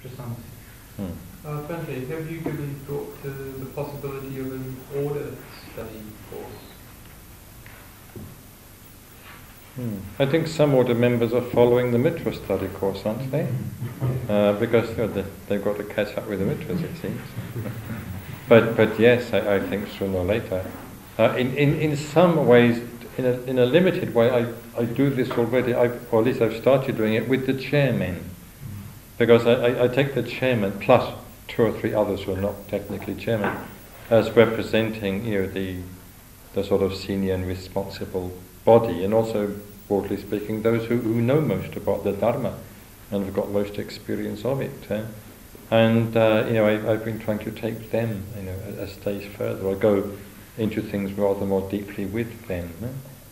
Prasanti. Hmm. Bente, have you given thought to the possibility of an order study course? I think some order members are following the Mitra study course, aren't they? Because they've got to catch up with the Mitras, it seems. but yes, I think sooner or later. In some ways, in a limited way, I do this already, or at least I've started doing it with the chairmen. Because I take the chairman plus 2 or 3 others who are not technically chairmen as representing, the sort of senior and responsible body, and also, broadly speaking, those who know most about the Dharma and have got most experience of it. And I've been trying to take them, a stage further. I go into things rather more deeply with them,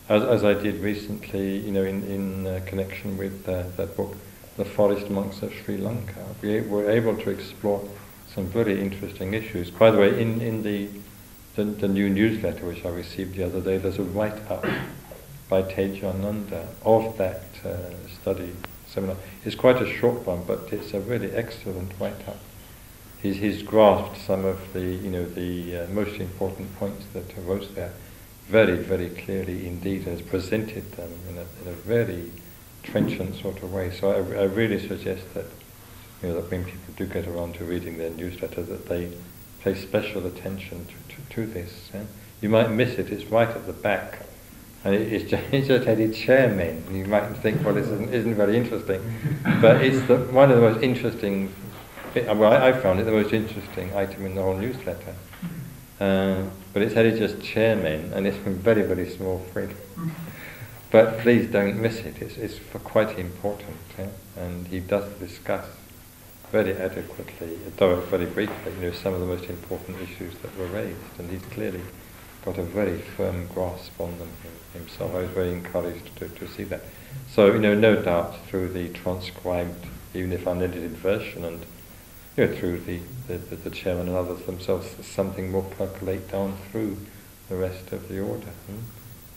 as I did recently, in connection with that book, The Forest Monks of Sri Lanka. We were able to explore some very interesting issues. By the way, in the new newsletter which I received the other day, there's a write-up by Tejananda of that study seminar. It's quite a short one, but it's a really excellent write-up. He's grasped some of the most important points that arose there very, very clearly indeed, and has presented them in a very trenchant sort of way. So I really suggest that that when people do get around to reading their newsletter, that they pay special attention to this. You might miss it; it's right at the back, and it's just headed chairmen. And you might think, well, this isn't very interesting, but it's one of the most interesting. Well, I found it the most interesting item in the whole newsletter. But it's headed just chairmen, and it's in very, very small print. But please don't miss it. It's quite important, and he does discuss very adequately, though very briefly, some of the most important issues that were raised, and he's clearly got a very firm grasp on them himself. I was very encouraged to see that. So, no doubt through the transcribed, even if unedited version, and through the chairman and others themselves, something will percolate down through the rest of the order.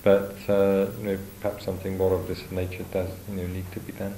But perhaps something more of this nature does need to be done.